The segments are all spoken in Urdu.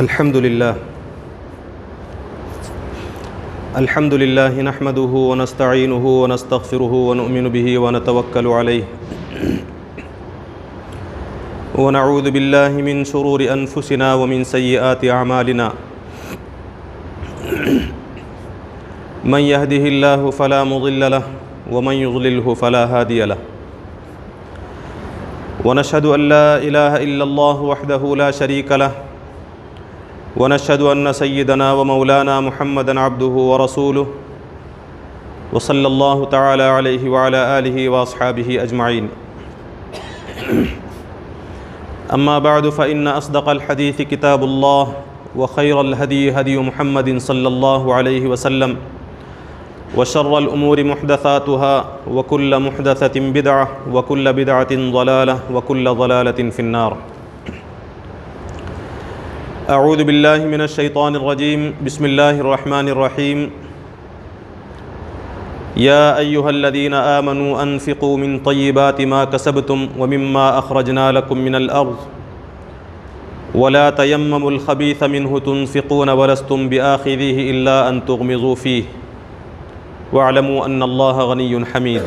الحمد لله نحمده ونستعينه ونستغفره ونؤمن به ونتوكل عليه ونعوذ بالله من شرور أنفسنا ومن سيئات أعمالنا من يهده الله فلا مضل له ومن يضلله فلا هادي له ونشهد أن لا إله إلا الله وحده لا شريك له ونشهد أن سيدنا ومولانا محمدا عبده ورسوله وصلى الله تعالى عليه وعلى آله وأصحابه أجمعين أما بعد فإن أصدق الحديث كتاب الله وخير الهدي هدي محمد صلى الله عليه وسلم وشر الأمور محدثاتها وكل محدثة بدعة وكل بدعة ضلالة وكل ضلالة في النار. اعوذ باللہ من الشیطان الرجیم بسم اللہ الرحمن الرحیم یا ایہا الذین آمنوا انفقوا من طیبات ما کسبتم ومما اخرجنا لکم من الارض ولا تیمموا الخبیث منہ تنفقون ولستم بآخذیہ الا ان تغمضوا فیہ واعلموا ان اللہ غنی حمید.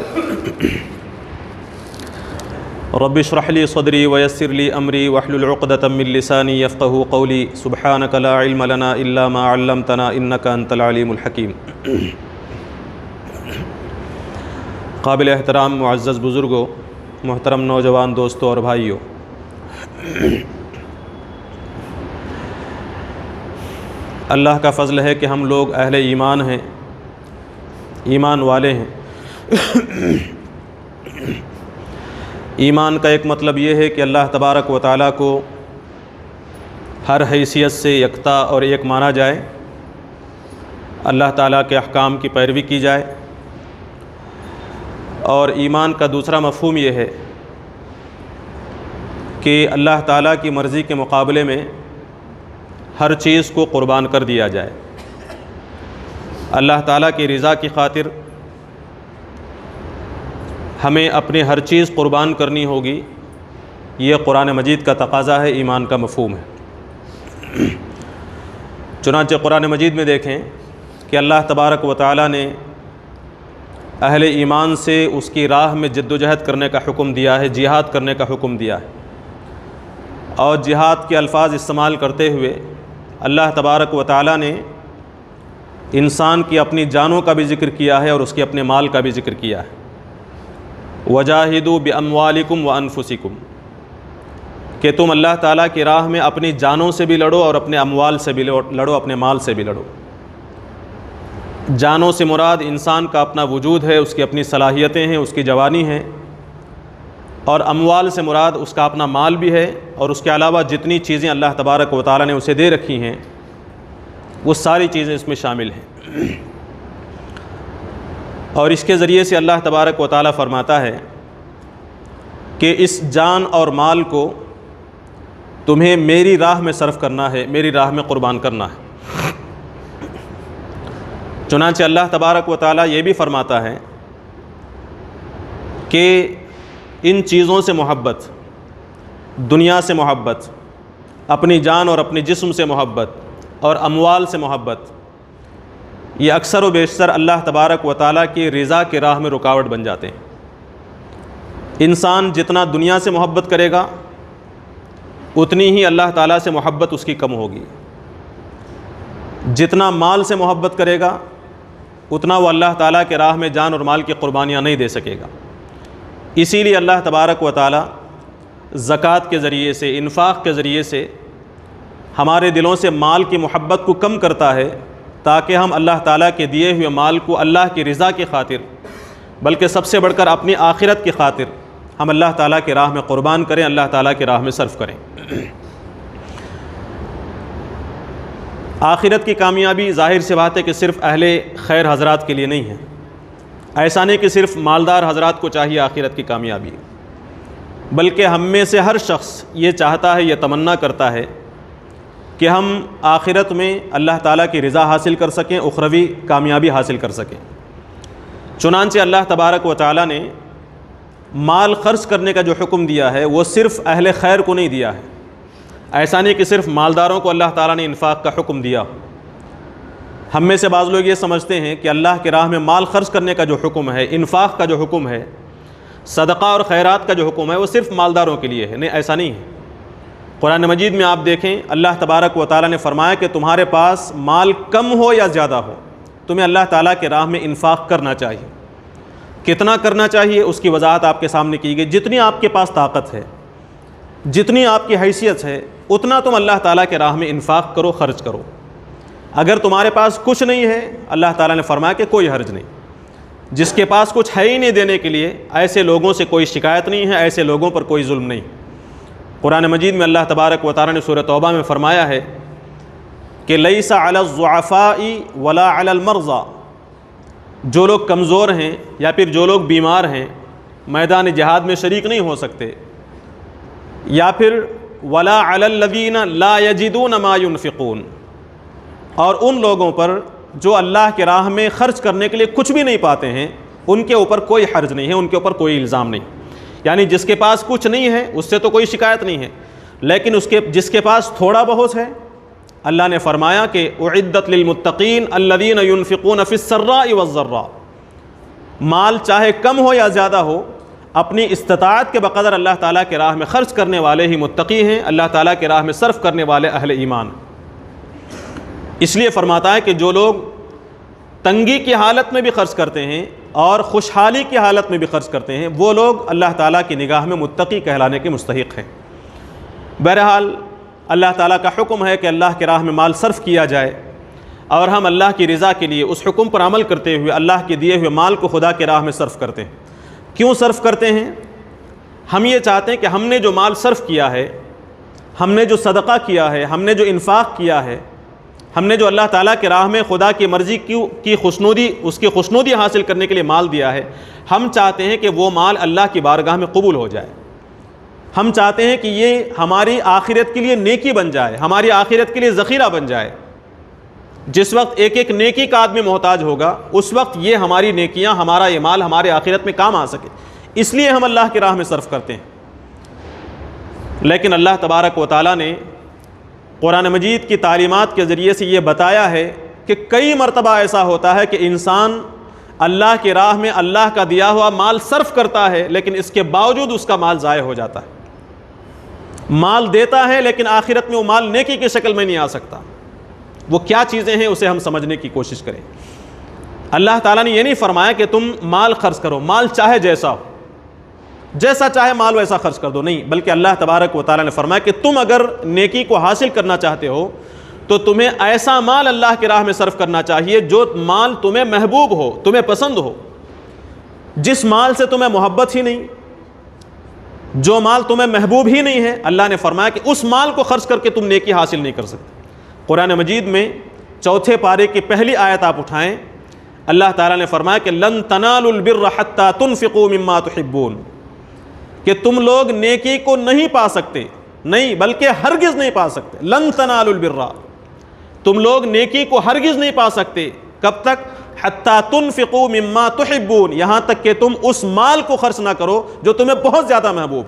رب اشرح لي صدري ويسر لي أمري واحلل عقدة من لساني يفقهوا قولي سبحانك لا علم لنا إلا ما علمتنا إنك أنت العليم الحكيم. قابل احترام معزز بزرگوں، محترم نوجوان دوستوں اور بھائیوں، اللہ کا فضل ہے کہ ہم لوگ اہل ایمان ہیں، ایمان والے ہیں. ایمان کا ایک مطلب یہ ہے کہ اللہ تبارک و تعالیٰ کو ہر حیثیت سے یکتا اور ایک مانا جائے، اللہ تعالیٰ کے احکام کی پیروی کی جائے. اور ایمان کا دوسرا مفہوم یہ ہے کہ اللہ تعالیٰ کی مرضی کے مقابلے میں ہر چیز کو قربان کر دیا جائے. اللہ تعالیٰ کی رضا کی خاطر ہمیں اپنی ہر چیز قربان کرنی ہوگی. یہ قرآن مجید کا تقاضا ہے، ایمان کا مفہوم ہے. چنانچہ قرآن مجید میں دیکھیں کہ اللہ تبارک و تعالیٰ نے اہل ایمان سے اس کی راہ میں جد و جہد کرنے کا حکم دیا ہے، جہاد کرنے کا حکم دیا ہے. اور جہاد کے الفاظ استعمال کرتے ہوئے اللہ تبارک و تعالیٰ نے انسان کی اپنی جانوں کا بھی ذکر کیا ہے اور اس کے اپنے مال کا بھی ذکر کیا ہے. وجاہدوا باموالکم وانفسکم، کہ تم اللہ تعالیٰ کی راہ میں اپنی جانوں سے بھی لڑو اور اپنے اموال سے بھی لڑو، اپنے مال سے بھی لڑو. جانوں سے مراد انسان کا اپنا وجود ہے، اس کی اپنی صلاحیتیں ہیں، اس کی جوانی ہے. اور اموال سے مراد اس کا اپنا مال بھی ہے، اور اس کے علاوہ جتنی چیزیں اللہ تبارک و تعالیٰ نے اسے دے رکھی ہیں وہ ساری چیزیں اس میں شامل ہیں. اور اس کے ذریعے سے اللہ تبارک و تعالیٰ فرماتا ہے کہ اس جان اور مال کو تمہیں میری راہ میں صرف کرنا ہے، میری راہ میں قربان کرنا ہے. چنانچہ اللہ تبارک و تعالیٰ یہ بھی فرماتا ہے کہ ان چیزوں سے محبت، دنیا سے محبت، اپنی جان اور اپنے جسم سے محبت اور اموال سے محبت، یہ اکثر و بیشتر اللہ تبارک و تعالیٰ کی رضا کی راہ میں رکاوٹ بن جاتے ہیں. انسان جتنا دنیا سے محبت کرے گا اتنی ہی اللہ تعالیٰ سے محبت اس کی کم ہوگی. جتنا مال سے محبت کرے گا اتنا وہ اللہ تعالیٰ کے راہ میں جان اور مال کی قربانیاں نہیں دے سکے گا. اسی لیے اللہ تبارک و تعالیٰ زکوٰۃ کے ذریعے سے، انفاق کے ذریعے سے ہمارے دلوں سے مال کی محبت کو کم کرتا ہے، تاکہ ہم اللہ تعالیٰ کے دیے ہوئے مال کو اللہ کی رضا کی خاطر، بلکہ سب سے بڑھ کر اپنی آخرت کی خاطر ہم اللہ تعالیٰ کی راہ میں قربان کریں، اللہ تعالیٰ کی راہ میں صرف کریں. آخرت کی کامیابی ظاہر سی بات ہے کہ صرف اہل خیر حضرات کے لیے نہیں ہے. ایسا نہیں کہ صرف مالدار حضرات کو چاہیے آخرت کی کامیابی، بلکہ ہم میں سے ہر شخص یہ چاہتا ہے، یہ تمنا کرتا ہے کہ ہم آخرت میں اللہ تعالیٰ کی رضا حاصل کر سکیں، اخروی کامیابی حاصل کر سکیں. چنانچہ اللہ تبارک و تعالیٰ نے مال خرچ کرنے کا جو حکم دیا ہے وہ صرف اہل خیر کو نہیں دیا ہے. ایسا نہیں کہ صرف مالداروں کو اللہ تعالیٰ نے انفاق کا حکم دیا۔ ہم میں سے بعض لوگ یہ سمجھتے ہیں کہ اللہ کی راہ میں مال خرچ کرنے کا جو حکم ہے، انفاق کا جو حکم ہے، صدقہ اور خیرات کا جو حکم ہے، وہ صرف مالداروں کے لیے ہے۔ نہیں، ایسا نہیں ہے۔ قرآن مجید میں آپ دیکھیں اللہ تبارک و تعالیٰ نے فرمایا کہ تمہارے پاس مال کم ہو یا زیادہ ہو، تمہیں اللہ تعالیٰ کی راہ میں انفاق کرنا چاہیے۔ کتنا کرنا چاہیے اس کی وضاحت آپ کے سامنے کی گئی۔ جتنی آپ کے پاس طاقت ہے، جتنی آپ کی حیثیت ہے، اتنا تم اللہ تعالیٰ کے راہ میں انفاق کرو، خرچ کرو۔ اگر تمہارے پاس کچھ نہیں ہے، اللہ تعالیٰ نے فرمایا کہ کوئی حرج نہیں۔ جس کے پاس کچھ ہے ہی نہیں دینے کے لیے، ایسے لوگوں سے کوئی شکایت نہیں ہے، ایسے لوگوں پر کوئی ظلم نہیں۔ قرآن مجید میں اللہ تبارک و تعالیٰ نے سورہ توبہ میں فرمایا ہے کہ لیس علی الضعفاء ولا علی المرضى، جو لوگ کمزور ہیں یا پھر جو لوگ بیمار ہیں، میدان جہاد میں شریک نہیں ہو سکتے، یا پھر ولا علی الذین لا یجدون ما ينفقون، اور ان لوگوں پر جو اللہ کی راہ میں خرچ کرنے کے لیے کچھ بھی نہیں پاتے ہیں، ان کے اوپر کوئی حرج نہیں ہے، ان کے اوپر کوئی الزام نہیں۔ یعنی جس کے پاس کچھ نہیں ہے اس سے تو کوئی شکایت نہیں ہے، لیکن جس کے پاس تھوڑا بہت ہے، اللہ نے فرمایا کہ اعدت للمتقین الذین ينفقون فی السراء والضراء، مال چاہے کم ہو یا زیادہ ہو، اپنی استطاعت کے بقدر اللہ تعالیٰ کی راہ میں خرچ کرنے والے ہی متقی ہیں، اللہ تعالیٰ کی راہ میں صرف کرنے والے اہل ایمان۔ اس لیے فرماتا ہے کہ جو لوگ تنگی کی حالت میں بھی خرچ کرتے ہیں اور خوشحالی کی حالت میں بھی خرچ کرتے ہیں، وہ لوگ اللہ تعالیٰ کی نگاہ میں متقی کہلانے کے مستحق ہیں۔ بہرحال اللہ تعالیٰ کا حکم ہے کہ اللہ کی راہ میں مال صرف کیا جائے، اور ہم اللہ کی رضا کے لیے اس حکم پر عمل کرتے ہوئے اللہ کے دیے ہوئے مال کو خدا کی راہ میں صرف کرتے ہیں۔ کیوں صرف کرتے ہیں؟ ہم یہ چاہتے ہیں کہ ہم نے جو مال صرف کیا ہے، ہم نے جو صدقہ کیا ہے، ہم نے جو انفاق کیا ہے، ہم نے جو اللہ تعالیٰ کی راہ میں خدا کی مرضی کی خوشنودی، اس کی خوشنودی حاصل کرنے کے لیے مال دیا ہے، ہم چاہتے ہیں کہ وہ مال اللہ کی بارگاہ میں قبول ہو جائے۔ ہم چاہتے ہیں کہ یہ ہماری آخرت کے لیے نیکی بن جائے، ہماری آخرت کے لیے ذخیرہ بن جائے۔ جس وقت ایک ایک نیکی کا آدمی محتاج ہوگا، اس وقت یہ ہماری نیکیاں، ہمارا یہ مال ہمارے آخرت میں کام آ سکے، اس لیے ہم اللہ کی راہ میں صرف کرتے ہیں۔ لیکن اللہ تبارک و تعالیٰ نے قرآن مجید کی تعلیمات کے ذریعے سے یہ بتایا ہے کہ کئی مرتبہ ایسا ہوتا ہے کہ انسان اللہ کی راہ میں اللہ کا دیا ہوا مال صرف کرتا ہے، لیکن اس کے باوجود اس کا مال ضائع ہو جاتا ہے۔ مال دیتا ہے لیکن آخرت میں وہ مال نیکی کی شکل میں نہیں آ سکتا۔ وہ کیا چیزیں ہیں اسے ہم سمجھنے کی کوشش کریں۔ اللہ تعالیٰ نے یہ نہیں فرمایا کہ تم مال خرچ کرو، مال چاہے جیسا ہو، جیسا چاہے مال ویسا خرچ کر دو، نہیں، بلکہ اللہ تبارک و تعالیٰ نے فرمایا کہ تم اگر نیکی کو حاصل کرنا چاہتے ہو تو تمہیں ایسا مال اللہ کی راہ میں صرف کرنا چاہیے جو مال تمہیں محبوب ہو، تمہیں پسند ہو۔ جس مال سے تمہیں محبت ہی نہیں، جو مال تمہیں محبوب ہی نہیں ہے، اللہ نے فرمایا کہ اس مال کو خرچ کر کے تم نیکی حاصل نہیں کر سکتے۔ قرآن مجید میں 4 پارے کی پہلی آیت آپ اٹھائیں، اللہ تعالیٰ نے فرمایا کہ لن تنالوا البر حتى تنفقوا مما تحبون، کہ تم لوگ نیکی کو نہیں پا سکتے، نہیں بلکہ ہرگز نہیں پا سکتے۔ لن تنالوا البر، تم لوگ نیکی کو ہرگز نہیں پا سکتے، کب تک؟ حتی تنفقوا مما تحبون، یہاں تک کہ تم اس مال کو خرچ نہ کرو جو تمہیں بہت زیادہ محبوب،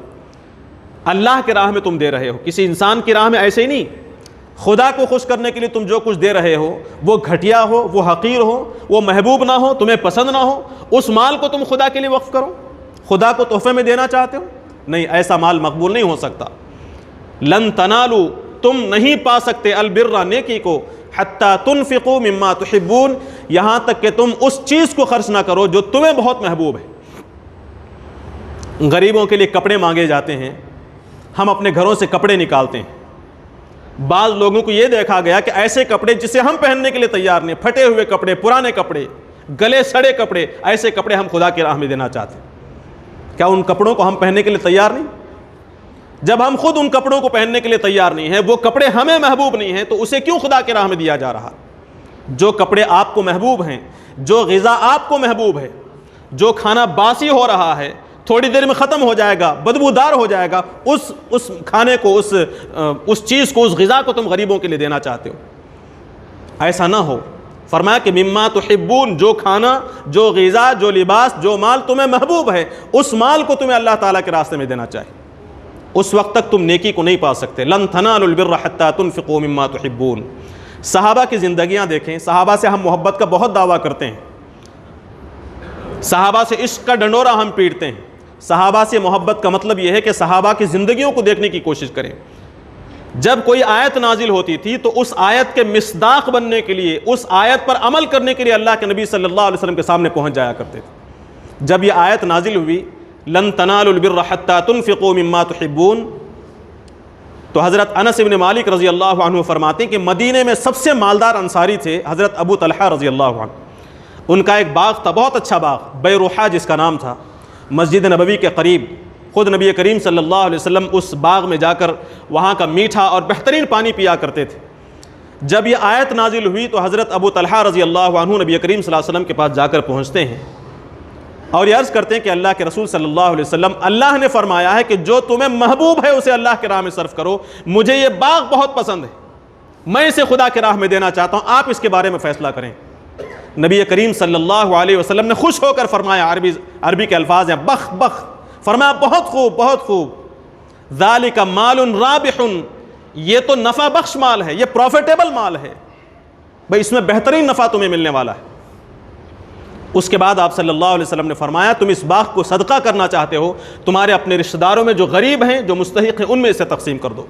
اللہ کی راہ میں تم دے رہے ہو، کسی انسان کی راہ میں ایسے ہی نہیں۔ خدا کو خوش کرنے کے لیے تم جو کچھ دے رہے ہو، وہ گھٹیا ہو، وہ حقیر ہو، وہ محبوب نہ ہو، تمہیں پسند نہ ہو، اس مال کو تم خدا کے لیے وقف کرو، خدا کو تحفے میں دینا چاہتے ہو، نہیں، ایسا مال مقبول نہیں ہو سکتا۔ لن تنالوا، تم نہیں پا سکتے البر، نیکی کو، حتی تنفقوا مما تحبون، یہاں تک کہ تم اس چیز کو خرچ نہ کرو جو تمہیں بہت محبوب ہے۔ غریبوں کے لیے کپڑے مانگے جاتے ہیں، ہم اپنے گھروں سے کپڑے نکالتے ہیں۔ بعض لوگوں کو یہ دیکھا گیا کہ ایسے کپڑے جسے ہم پہننے کے لیے تیار نہیں، پھٹے ہوئے کپڑے، پرانے کپڑے، گلے سڑے کپڑے، ایسے کپڑے ہم خدا کی راہ میں دینا چاہتے ہیں۔ کیا ان کپڑوں کو ہم پہننے کے لیے تیار نہیں؟ جب ہم خود ان کپڑوں کو پہننے کے لیے تیار نہیں ہیں، وہ کپڑے ہمیں محبوب نہیں ہیں، تو اسے کیوں خدا کی راہ میں دیا جا رہا؟ جو کپڑے آپ کو محبوب ہیں، جو غذا آپ کو محبوب ہے، جو کھانا باسی ہو رہا ہے، تھوڑی دیر میں ختم ہو جائے گا، بدبودار ہو جائے گا، اس کھانے کو، اس چیز کو، اس غذا کو تم غریبوں کے لیے دینا چاہتے ہو؟ ایسا نہ ہو۔ فرمایا کہ مما تحبون، جو کھانا، جو غذا، جو لباس، جو مال تمہیں محبوب ہے، اس مال کو تمہیں اللہ تعالیٰ کے راستے میں دینا چاہیے، اس وقت تک تم نیکی کو نہیں پا سکتے. لن تنالوا البر حتى تنفقوا مما تحبون. صحابہ کی زندگیاں دیکھیں. صحابہ سے ہم محبت کا بہت دعویٰ کرتے ہیں, صحابہ سے عشق کا ڈنڈورا ہم پیٹتے ہیں. صحابہ سے محبت کا مطلب یہ ہے کہ صحابہ کی زندگیوں کو دیکھنے کی کوشش کریں. جب کوئی آیت نازل ہوتی تھی تو اس آیت کے مصداق بننے کے لیے, اس آیت پر عمل کرنے کے لیے اللہ کے نبی صلی اللہ علیہ وسلم کے سامنے پہنچ جایا کرتے تھے. جب یہ آیت نازل ہوئی لن تنالوا البر حتى تنفقوا مما تحبون, تو حضرت انس بن مالک رضی اللہ عنہ فرماتے ہیں کہ مدینے میں سب سے مالدار انصاری تھے حضرت ابو طلحہ رضی اللہ عنہ. ان کا ایک باغ تھا, بہت اچھا باغ, بیروحہ جس کا نام تھا, مسجد نبوی کے قریب. خود نبی کریم صلی اللہ علیہ وسلم اس باغ میں جا کر وہاں کا میٹھا اور بہترین پانی پیا کرتے تھے. جب یہ آیت نازل ہوئی تو حضرت ابو طلحہ رضی اللہ عنہ نبی کریم صلی اللہ علیہ وسلم کے پاس جا کر پہنچتے ہیں اور یہ عرض کرتے ہیں کہ اللہ کے رسول صلی اللہ علیہ وسلم, اللہ نے فرمایا ہے کہ جو تمہیں محبوب ہے اسے اللہ کے راہ میں صرف کرو. مجھے یہ باغ بہت پسند ہے, میں اسے خدا کے راہ میں دینا چاہتا ہوں, آپ اس کے بارے میں فیصلہ کریں. نبی کریم صلی اللہ علیہ وسلم نے خوش ہو کر فرمایا, عربی کے الفاظ ہیں بخ بخ, فرمایا بہت خوب بہت خوب. ذالک مال رابح, یہ تو نفع بخش مال ہے, یہ پروفیٹیبل مال ہے, بھئی اس میں بہترین نفع تمہیں ملنے والا ہے. اس کے بعد آپ صلی اللہ علیہ وسلم نے فرمایا تم اس باغ کو صدقہ کرنا چاہتے ہو, تمہارے اپنے رشتہ داروں میں جو غریب ہیں, جو مستحق ہیں, ان میں اسے تقسیم کر دو.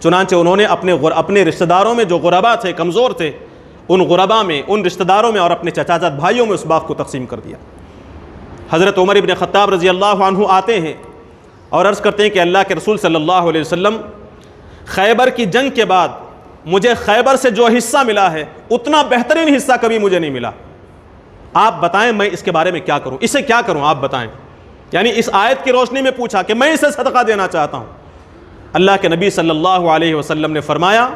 چنانچہ انہوں نے اپنے رشتہ داروں میں جو غربا تھے, کمزور تھے, ان غربا میں, ان رشتہ داروں میں اور اپنے چچا زاد بھائیوں میں اس باغ کو تقسیم کر دیا. حضرت عمر ابن خطاب رضی اللہ عنہ آتے ہیں اور عرض کرتے ہیں کہ اللہ کے رسول صلی اللہ علیہ وسلم, خیبر کی جنگ کے بعد مجھے خیبر سے جو حصہ ملا ہے اتنا بہترین حصہ کبھی مجھے نہیں ملا. آپ بتائیں میں اس کے بارے میں کیا کروں, اسے کیا کروں, آپ بتائیں. یعنی اس آیت کی روشنی میں پوچھا کہ میں اسے صدقہ دینا چاہتا ہوں. اللہ کے نبی صلی اللہ علیہ وسلم نے فرمایا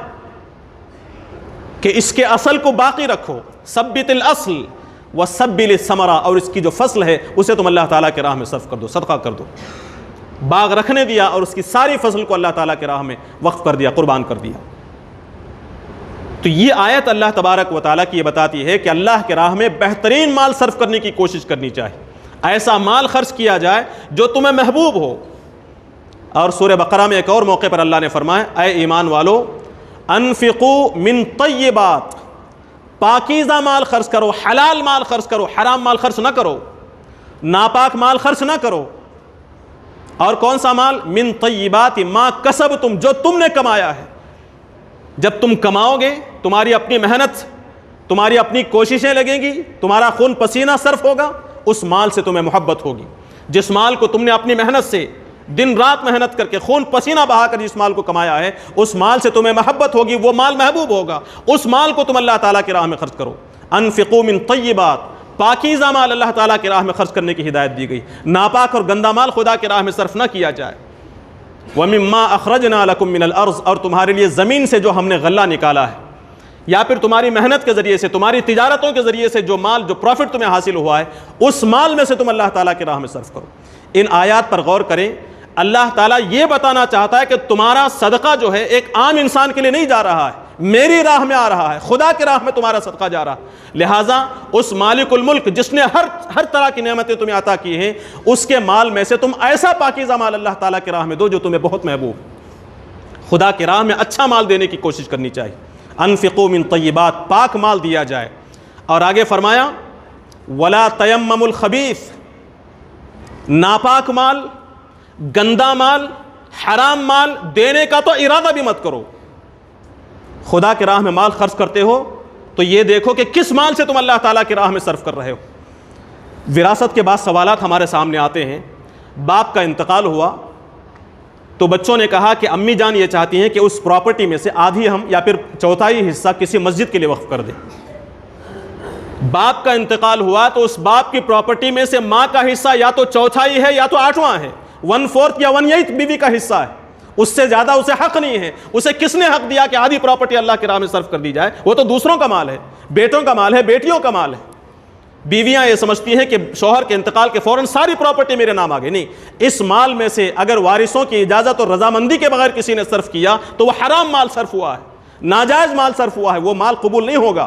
کہ اس کے اصل کو باقی رکھو, ثبت الاصل وسبل الثمرہ, اور اس کی جو فصل ہے اسے تم اللہ تعالیٰ کے راہ میں صرف کر دو, صدقہ کر دو. باغ رکھنے دیا اور اس کی ساری فصل کو اللہ تعالیٰ کے راہ میں وقف کر دیا, قربان کر دیا. تو یہ آیت اللہ تبارک و تعالیٰ کی یہ بتاتی ہے کہ اللہ کے راہ میں بہترین مال صرف کرنے کی کوشش کرنی چاہیے. ایسا مال خرچ کیا جائے جو تمہیں محبوب ہو. اور سورہ بقرہ میں ایک اور موقع پر اللہ نے فرمایا, اے ایمان والو انفقوا من طیبات, پاکیزہ مال خرچ کرو, حلال مال خرچ کرو, حرام مال خرچ نہ کرو, ناپاک مال خرچ نہ کرو. اور کون سا مال؟ من طیبات ما کسبتم, جو تم نے کمایا ہے. جب تم کماؤ گے, تمہاری اپنی محنت, تمہاری اپنی کوششیں لگیں گی, تمہارا خون پسینہ صرف ہوگا, اس مال سے تمہیں محبت ہوگی. جس مال کو تم نے اپنی محنت سے دن رات محنت کر کے خون پسینہ بہا کر جس مال کو کمایا ہے, اس مال سے تمہیں محبت ہوگی, وہ مال محبوب ہوگا. اس مال کو تم اللہ تعالیٰ کی راہ میں خرچ کرو. انفقوا من طیبات, پاکیزہ مال اللہ تعالیٰ کی راہ میں خرچ کرنے کی ہدایت دی گئی. ناپاک اور گندا مال خدا کی راہ میں صرف نہ کیا جائے. وَمِمَّا أَخْرَجْنَا لَكُم مِّنَ الْأَرْضِ, اور تمہارے لیے زمین سے جو ہم نے غلہ نکالا ہے, یا پھر تمہاری محنت کے ذریعے سے, تمہاری تجارتوں کے ذریعے سے جو مال, جو پروفٹ تمہیں حاصل ہوا ہے, اس مال میں سے تم اللہ تعالیٰ کی راہ میں صرف کرو. ان آیات پر غور کریں. اللہ تعالیٰ یہ بتانا چاہتا ہے کہ تمہارا صدقہ جو ہے ایک عام انسان کے لیے نہیں جا رہا ہے, میری راہ میں آ رہا ہے, خدا کی راہ میں تمہارا صدقہ جا رہا. لہٰذا اس مالک الملک جس نے ہر طرح کی نعمتیں تمہیں عطا کی ہیں, اس کے مال میں سے تم ایسا پاکیزہ مال اللہ تعالیٰ کی راہ میں دو جو تمہیں بہت محبوب. خدا کی راہ میں اچھا مال دینے کی کوشش کرنی چاہیے. انفقوا من طیبات, پاک مال دیا جائے. اور آگے فرمایا ولا تیمموا الخبیث, ناپاک مال, گندا مال, حرام مال دینے کا تو ارادہ بھی مت کرو. خدا کی راہ میں مال خرچ کرتے ہو تو یہ دیکھو کہ کس مال سے تم اللہ تعالیٰ کی راہ میں صرف کر رہے ہو. وراثت کے بعد سوالات ہمارے سامنے آتے ہیں. باپ کا انتقال ہوا تو بچوں نے کہا کہ امی جان یہ چاہتی ہیں کہ اس پراپرٹی میں سے آدھی ہم یا پھر چوتھائی حصہ کسی مسجد کے لیے وقف کر دیں. باپ کا انتقال ہوا تو اس باپ کی پراپرٹی میں سے ماں کا حصہ یا تو چوتھائی ہے یا تو آٹھواں ہے, 1/4 یا 1/8 بیوی کا حصہ ہے. اس سے زیادہ اسے حق نہیں ہے. اسے کس نے حق دیا کہ آدھی پراپرٹی اللہ کی راہ میں صرف کر دی جائے؟ وہ تو دوسروں کا مال ہے, بیٹوں کا مال ہے, بیٹیوں کا مال ہے. بیویاں یہ سمجھتی ہیں کہ شوہر کے انتقال کے فوراً ساری پراپرٹی میرے نام آ گئی. نہیں, اس مال میں سے اگر وارثوں کی اجازت اور رضامندی کے بغیر کسی نے صرف کیا تو وہ حرام مال صرف ہوا ہے, ناجائز مال صرف ہوا ہے, وہ مال قبول نہیں ہوگا.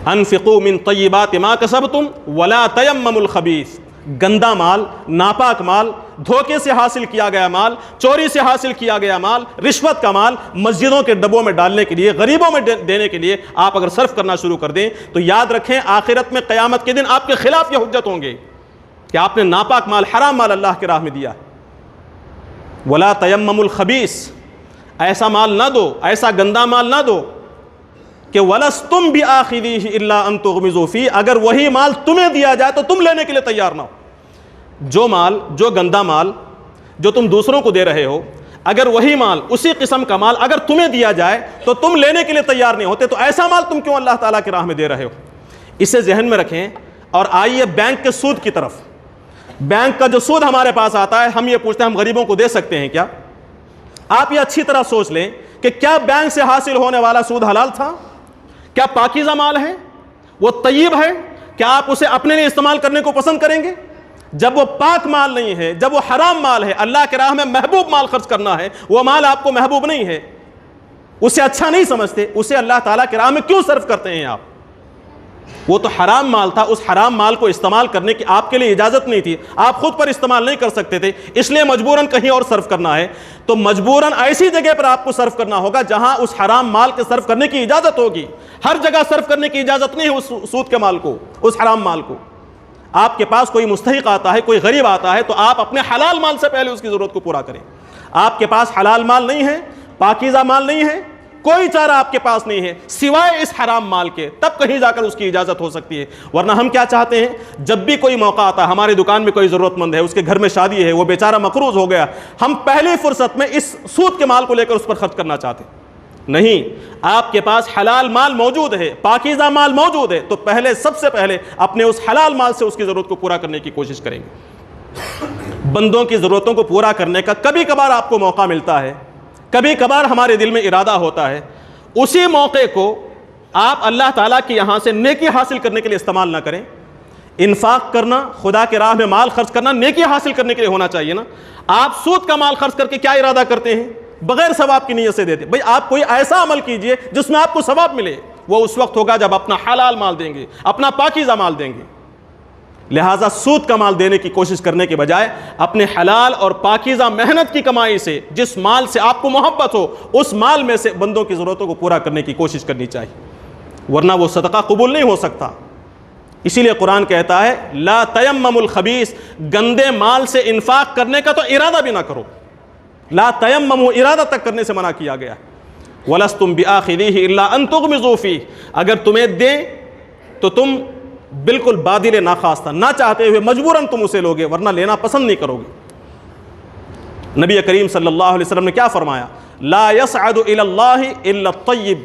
انفقوا من طیبات ما کسبتم ولا تیمموا الخبیث, گندا مال، ناپاک مال، دھوکے سے حاصل کیا گیا مال، چوری سے حاصل کیا گیا مال، رشوت کا مال مسجدوں کے ڈبوں میں ڈالنے کے لیے، غریبوں میں دینے کے لیے آپ اگر صرف کرنا شروع کر دیں تو یاد رکھیں آخرت میں قیامت کے دن آپ کے خلاف یہ حجت ہوں گے کہ آپ نے ناپاک مال، حرام مال اللہ کی راہ میں دیا. وَلَا تَيَمَّمُوا الْخَبِيثَ، ایسا مال نہ دو، ایسا گندا مال نہ دو کہ وَلَسْتُمْ بِآخِذِيهِ إِلَّا أَن تُغْمِضُوا فِيهِ، اگر وہی مال تمہیں دیا جائے تو تم لینے کے لیے تیار نہ ہو. جو مال، جو گندا مال جو تم دوسروں کو دے رہے ہو، اگر وہی مال، اسی قسم کا مال اگر تمہیں دیا جائے تو تم لینے کے لیے تیار نہیں ہوتے، تو ایسا مال تم کیوں اللہ تعالیٰ کی راہ میں دے رہے ہو؟ اسے ذہن میں رکھیں. اور آئیے بینک کے سود کی طرف. بینک کا جو سود ہمارے پاس آتا ہے، ہم یہ پوچھتے ہیں ہم غریبوں کو دے سکتے ہیں کیا؟ آپ یہ اچھی طرح سوچ لیں کہ کیا بینک سے حاصل ہونے والا سود حلال تھا؟ کیا پاکیزہ مال ہے؟ وہ طیب ہے؟ کیا آپ اسے اپنے لیے استعمال کرنے کو پسند کریں گے؟ جب وہ پاک مال نہیں ہے، جب وہ حرام مال ہے، اللہ کے راہ میں محبوب مال خرچ کرنا ہے، وہ مال آپ کو محبوب نہیں ہے، اسے اچھا نہیں سمجھتے، اسے اللہ تعالیٰ کے راہ میں کیوں صرف کرتے ہیں آپ؟ وہ تو حرام مال تھا، اس حرام مال کو استعمال کرنے کی آپ کے لیے اجازت نہیں تھی، آپ خود پر استعمال نہیں کر سکتے تھے، اس لیے مجبوراً کہیں اور صرف کرنا ہے. تو مجبوراً ایسی جگہ پر آپ کو صرف کرنا ہوگا جہاں اس حرام مال کے صرف کرنے کی اجازت ہوگی. ہر جگہ صرف کرنے کی اجازت نہیں ہے اس سود کے مال کو، اس حرام مال کو. آپ کے پاس کوئی مستحق آتا ہے، کوئی غریب آتا ہے، تو آپ اپنے حلال مال سے پہلے اس کی ضرورت کو پورا کریں. آپ کے پاس حلال مال نہیں ہے، پاکیزہ مال نہیں ہے، کوئی چارہ آپ کے پاس نہیں ہے سوائے اس حرام مال کے، تب کہیں جا کر اس کی اجازت ہو سکتی ہے. ورنہ ہم کیا چاہتے ہیں، جب بھی کوئی موقع آتا ہے، ہماری دکان میں کوئی ضرورت مند ہے، اس کے گھر میں شادی ہے، وہ بیچارہ مقروض ہو گیا، ہم پہلی فرصت میں اس سود کے مال کو لے کر اس پر خرچ کرنا چاہتے ہیں. نہیں، آپ کے پاس حلال مال موجود ہے، پاکیزہ مال موجود ہے، تو پہلے سب سے پہلے اپنے اس حلال مال سے اس کی ضرورت کو پورا کرنے کی کوشش کریں گے. بندوں کی ضرورتوں کو پورا کرنے کا کبھی کبھار آپ کو موقع ملتا ہے، کبھی کبھار ہمارے دل میں ارادہ ہوتا ہے، اسی موقع کو آپ اللہ تعالیٰ کے یہاں سے نیکی حاصل کرنے کے لیے استعمال نہ کریں. انفاق کرنا، خدا کے راہ میں مال خرچ کرنا نیکی حاصل کرنے کے لیے ہونا چاہیے نا. آپ سود کا مال خرچ کر کے کیا ارادہ کرتے ہیں؟ بغیر ثواب کی نیت سے دیتے. بھئی آپ کوئی ایسا عمل کیجئے جس میں آپ کو ثواب ملے، وہ اس وقت ہوگا جب اپنا حلال مال دیں گے، اپنا پاکیزہ مال دیں گے. لہٰذا سود کا مال دینے کی کوشش کرنے کے بجائے اپنے حلال اور پاکیزہ محنت کی کمائی سے، جس مال سے آپ کو محبت ہو، اس مال میں سے بندوں کی ضرورتوں کو پورا کرنے کی کوشش کرنی چاہیے، ورنہ وہ صدقہ قبول نہیں ہو سکتا. اسی لیے قرآن کہتا ہے لا تیمموا الخبیث، گندے مال سے انفاق کرنے کا تو ارادہ بھی نہ کرو. لا تیمموا، ارادہ تک کرنے سے منع کیا گیا. وَلَسْتُمْ بِآخِذِيهِ إِلَّا أَن تُغْمِضُوا فِيهِ، اگر تمہیں دیں تو تم بالکل بادل ناخواستہ، نہ چاہتے ہوئے مجبوراً تم اسے لوگے، ورنہ لینا پسند نہیں کرو گے. نبی کریم صلی اللہ علیہ وسلم نے کیا فرمایا؟ لا يصعد الى اللہ الا الطیب،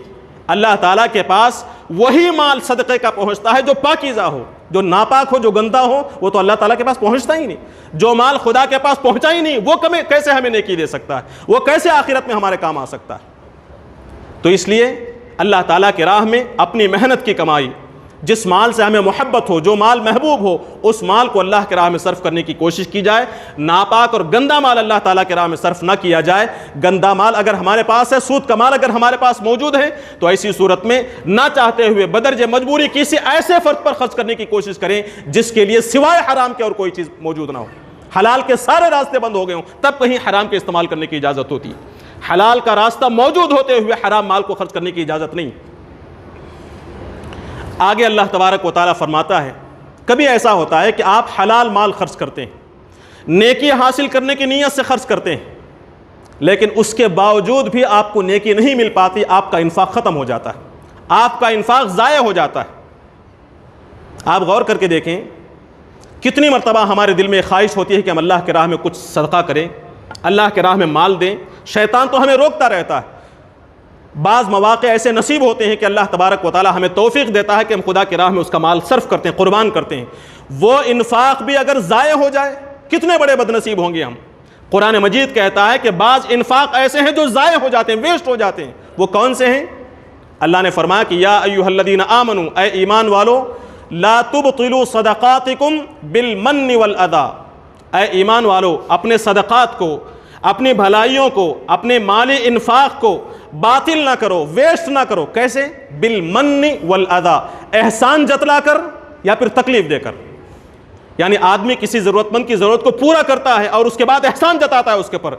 اللہ تعالیٰ کے پاس وہی مال صدقے کا پہنچتا ہے جو پاکیزہ ہو. جو ناپاک ہو، جو گندا ہو، وہ تو اللہ تعالیٰ کے پاس پہنچتا ہی نہیں. جو مال خدا کے پاس پہنچا ہی نہیں، وہ کیسے ہمیں نیکی دے سکتا ہے؟ وہ کیسے آخرت میں ہمارے کام آ سکتا ہے؟ تو اس لیے اللہ تعالیٰ کی راہ میں اپنی محنت کی کمائی، جس مال سے ہمیں محبت ہو، جو مال محبوب ہو، اس مال کو اللہ کے راہ میں صرف کرنے کی کوشش کی جائے. ناپاک اور گندا مال اللہ تعالیٰ کے راہ میں صرف نہ کیا جائے. گندا مال اگر ہمارے پاس ہے، سود کا مال اگر ہمارے پاس موجود ہے، تو ایسی صورت میں نہ چاہتے ہوئے بدرجہ مجبوری کسی ایسے فرد پر خرچ کرنے کی کوشش کریں جس کے لیے سوائے حرام کے اور کوئی چیز موجود نہ ہو. حلال کے سارے راستے بند ہو گئے ہوں، تب کہیں حرام کے استعمال کرنے کی اجازت ہوتی ہے. حلال کا راستہ موجود ہوتے ہوئے حرام مال کو خرچ کرنے کی اجازت نہیں. آگے اللہ تبارک و تعالیٰ فرماتا ہے، کبھی ایسا ہوتا ہے کہ آپ حلال مال خرچ کرتے ہیں، نیکی حاصل کرنے کی نیت سے خرچ کرتے ہیں، لیکن اس کے باوجود بھی آپ کو نیکی نہیں مل پاتی، آپ کا انفاق ختم ہو جاتا ہے، آپ کا انفاق ضائع ہو جاتا ہے. آپ غور کر کے دیکھیں، کتنی مرتبہ ہمارے دل میں خواہش ہوتی ہے کہ ہم اللہ کے راہ میں کچھ صدقہ کریں، اللہ کے راہ میں مال دیں. شیطان تو ہمیں روکتا رہتا ہے. بعض مواقع ایسے نصیب ہوتے ہیں کہ اللہ تبارک و تعالی ہمیں توفیق دیتا ہے کہ ہم خدا کی راہ میں اس کا مال صرف کرتے ہیں، قربان کرتے ہیں. وہ انفاق بھی اگر ضائع ہو جائے، کتنے بڑے بد نصیب ہوں گے ہم. قرآن مجید کہتا ہے کہ بعض انفاق ایسے ہیں جو ضائع ہو جاتے ہیں، ویسٹ ہو جاتے ہیں. وہ کون سے ہیں؟ اللہ نے فرمایا کہ یا ایھا الذین آمنوا، اے ایمان والو، لا تبطلوا صدقاتکم بالمن والاذی، اے ایمان والو اپنے صدقات کو، اپنی بھلائیوں کو، اپنے مالی انفاق کو باطل نہ کرو، ویسٹ نہ کرو. کیسے؟ بالمن والاذی، احسان جتلا کر یا پھر تکلیف دے کر. یعنی آدمی کسی ضرورت مند کی ضرورت کو پورا کرتا ہے اور اس کے بعد احسان جتاتا ہے اس کے اوپر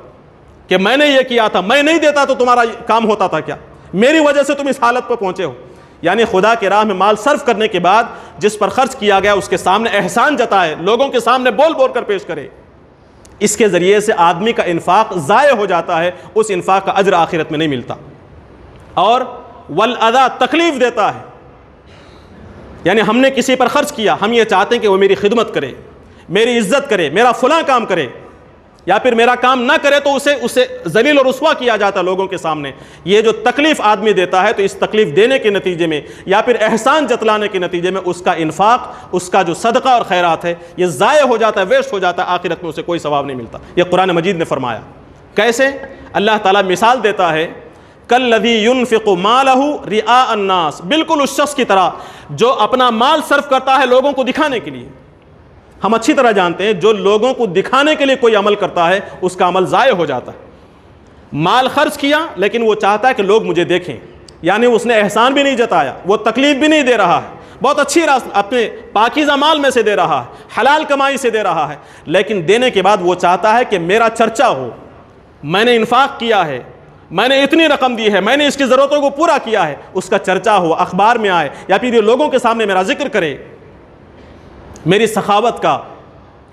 کہ میں نے یہ کیا تھا، میں نہیں دیتا تو تمہارا کام ہوتا تھا کیا، میری وجہ سے تم اس حالت پر پہنچے ہو۔ یعنی خدا کی راہ میں مال صرف کرنے کے بعد جس پر خرچ کیا گیا اس کے سامنے احسان جتائے، لوگوں کے سامنے بول بول کر پیش کرے، اس کے ذریعے سے آدمی کا انفاق ضائع ہو جاتا ہے، اس انفاق کا اجر آخرت میں نہیں ملتا۔ اور والاذا، تکلیف دیتا ہے، یعنی ہم نے کسی پر خرچ کیا، ہم یہ چاہتے ہیں کہ وہ میری خدمت کرے، میری عزت کرے، میرا فلاں کام کرے، یا پھر میرا کام نہ کرے تو اسے ذلیل اور رسوا کیا جاتا ہے لوگوں کے سامنے۔ یہ جو تکلیف آدمی دیتا ہے تو اس تکلیف دینے کے نتیجے میں یا پھر احسان جتلانے کے نتیجے میں اس کا انفاق، اس کا جو صدقہ اور خیرات ہے یہ ضائع ہو جاتا ہے، ویسٹ ہو جاتا ہے، آخرت میں اسے کوئی ثواب نہیں ملتا۔ یہ قرآن مجید نے فرمایا۔ کیسے؟ اللہ تعالیٰ مثال دیتا ہے، کالذی ينفق مالہ رئاء الناس، بالکل اس شخص کی طرح جو اپنا مال صرف کرتا ہے لوگوں کو دکھانے کے لیے۔ ہم اچھی طرح جانتے ہیں جو لوگوں کو دکھانے کے لیے کوئی عمل کرتا ہے اس کا عمل ضائع ہو جاتا ہے۔ مال خرچ کیا لیکن وہ چاہتا ہے کہ لوگ مجھے دیکھیں، یعنی اس نے احسان بھی نہیں جتایا، وہ تکلیف بھی نہیں دے رہا ہے، بہت اچھی اپنے پاکیزہ مال میں سے دے رہا ہے، حلال کمائی سے دے رہا ہے، لیکن دینے کے بعد وہ چاہتا ہے کہ میرا چرچا ہو، میں نے انفاق کیا ہے، میں نے اتنی رقم دی ہے، میں نے اس کی ضرورتوں کو پورا کیا ہے، اس کا چرچا ہو، اخبار میں آئے، یا پھر یہ لوگوں کے سامنے میرا ذکر کرے، میری سخاوت کا،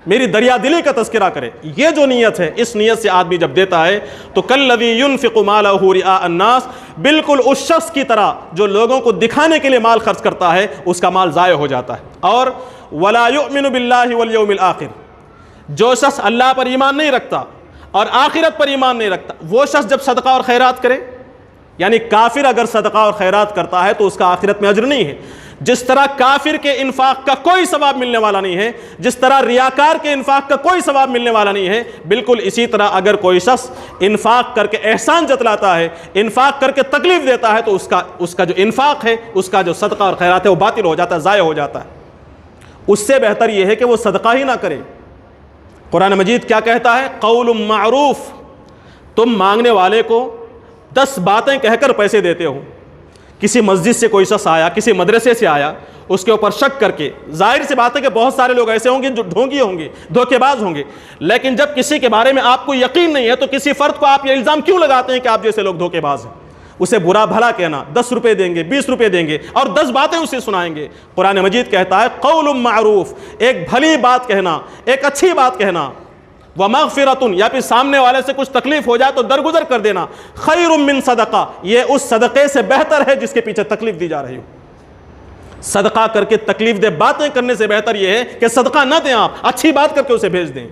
میری دریا دلی کا تذکرہ کرے۔ یہ جو نیت ہے، اس نیت سے آدمی جب دیتا ہے تو کالذی ينفق مالہ رئاء الناس، بالکل اس شخص کی طرح جو لوگوں کو دکھانے کے لیے مال خرچ کرتا ہے اس کا مال ضائع ہو جاتا ہے۔ اور ولا یؤمن باللہ والیوم الآخر، جو شخص اللہ پر ایمان نہیں رکھتا اور آخرت پر ایمان نہیں رکھتا، وہ شخص جب صدقہ اور خیرات کرے، یعنی کافر اگر صدقہ اور خیرات کرتا ہے تو اس کا آخرت میں اجر نہیں ہے۔ جس طرح کافر کے انفاق کا کوئی ثواب ملنے والا نہیں ہے، جس طرح ریاکار کے انفاق کا کوئی ثواب ملنے والا نہیں ہے، بالکل اسی طرح اگر کوئی شخص انفاق کر کے احسان جتلاتا ہے، انفاق کر کے تکلیف دیتا ہے تو اس کا جو انفاق ہے، اس کا جو صدقہ اور خیرات ہے وہ باطل ہو جاتا ہے، ضائع ہو جاتا ہے۔ اس سے بہتر یہ ہے کہ وہ صدقہ ہی نہ کرے۔ قرآن مجید کیا کہتا ہے؟ قول معروف، تم مانگنے والے کو 10 باتیں کہہ کر پیسے دیتے ہو۔ کسی مسجد سے کوئی شخص آیا، کسی مدرسے سے آیا، اس کے اوپر شک کر کے، ظاہر سی بات ہے کہ بہت سارے لوگ ایسے ہوں گے جو ڈھونگی ہوں گے، دھوکے باز ہوں گے، لیکن جب کسی کے بارے میں آپ کو یقین نہیں ہے تو کسی فرد کو آپ یہ الزام کیوں لگاتے ہیں کہ آپ جیسے لوگ دھوکے باز ہیں؟ اسے برا بھلا کہنا، 10 روپے دیں گے، 20 روپے دیں گے اور 10 باتیں اسے سنائیں گے۔ قرآن مجید کہتا ہے قول معروف، ایک بھلی بات کہنا، ایک اچھی بات کہنا، ومغفرۃ، یا پھر سامنے والے سے کچھ تکلیف ہو جائے تو درگزر کر دینا، خیر من صدقہ، یہ اس صدقے سے بہتر ہے جس کے پیچھے تکلیف دی جا رہی ہو۔ صدقہ کر کے تکلیف دہ باتیں کرنے سے بہتر یہ ہے کہ صدقہ نہ دیں، آپ اچھی بات کر کے اسے بھیج دیں۔